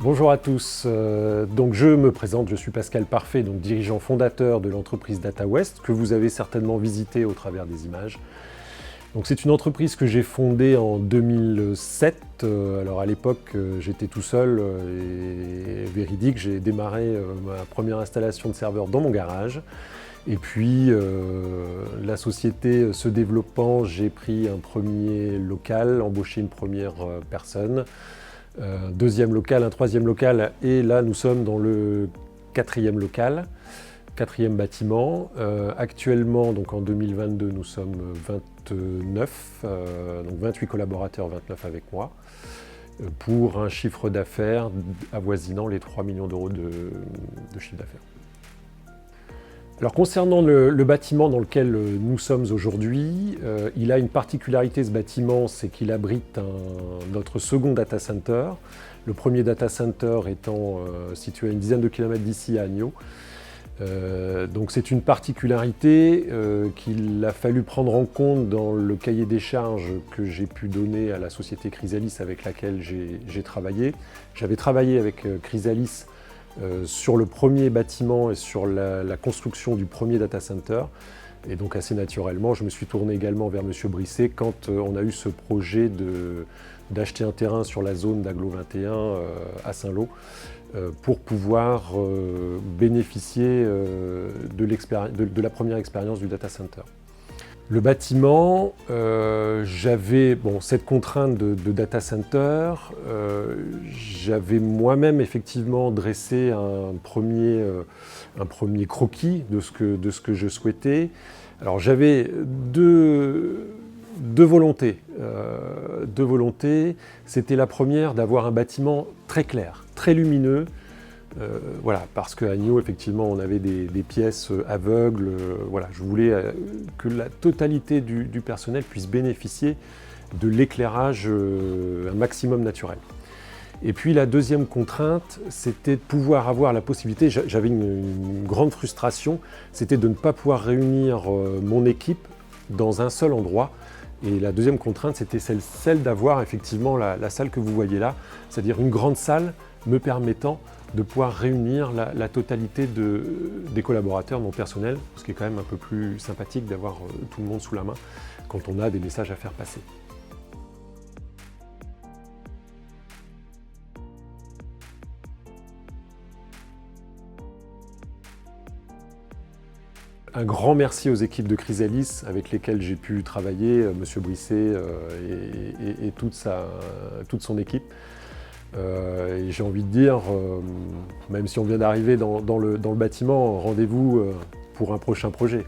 Bonjour à tous, donc je me présente, je suis Pascal Parfait, donc dirigeant fondateur de l'entreprise DataWest, que vous avez certainement visité au travers des images. Donc c'est une entreprise que j'ai fondée en 2007, alors à l'époque j'étais tout seul et véridique, j'ai démarré ma première installation de serveur dans mon garage. Et puis la société se développant, j'ai pris un premier local, embauché une première personne. Deuxième local, un troisième local, et là nous sommes dans le quatrième local, quatrième bâtiment. Actuellement, donc en 2022, nous sommes 29, donc 28 collaborateurs, 29 avec moi, pour un chiffre d'affaires avoisinant les 3 millions d'euros de chiffre d'affaires. Alors concernant le bâtiment dans lequel nous sommes aujourd'hui, il a une particularité, ce bâtiment, c'est qu'il abrite notre second data center. Le premier data center étant situé à une dizaine de kilomètres d'ici, à Agneaux. Donc c'est une particularité qu'il a fallu prendre en compte dans le cahier des charges que j'ai pu donner à la société Chrysalis avec laquelle j'ai travaillé. J'avais travaillé avec Chrysalis sur le premier bâtiment et sur la construction du premier data center. Et donc assez naturellement, je me suis tourné également vers M. Brisset quand on a eu ce projet d'acheter un terrain sur la zone d'Agglo 21 à Saint-Lô pour pouvoir bénéficier de la première expérience du data center. Le bâtiment, j'avais cette contrainte de data center, j'avais moi-même effectivement dressé un premier croquis de ce que je souhaitais. Alors j'avais deux volontés. C'était la première d'avoir un bâtiment très clair, très lumineux. Voilà, parce qu'à Agneaux, effectivement, on avait des pièces aveugles. Voilà, je voulais que la totalité du personnel puisse bénéficier de l'éclairage un maximum naturel. Et puis la deuxième contrainte, c'était de pouvoir avoir la possibilité, j'avais une grande frustration, c'était de ne pas pouvoir réunir mon équipe dans un seul endroit. Et la deuxième contrainte, c'était celle d'avoir effectivement la salle que vous voyez là, c'est-à-dire une grande salle me permettant de pouvoir réunir la totalité des collaborateurs, mon personnel, ce qui est quand même un peu plus sympathique d'avoir tout le monde sous la main quand on a des messages à faire passer. Un grand merci aux équipes de Chrysalis avec lesquelles j'ai pu travailler, M. Brisset et toute son équipe. Et j'ai envie de dire, même si on vient d'arriver dans le bâtiment, rendez-vous pour un prochain projet.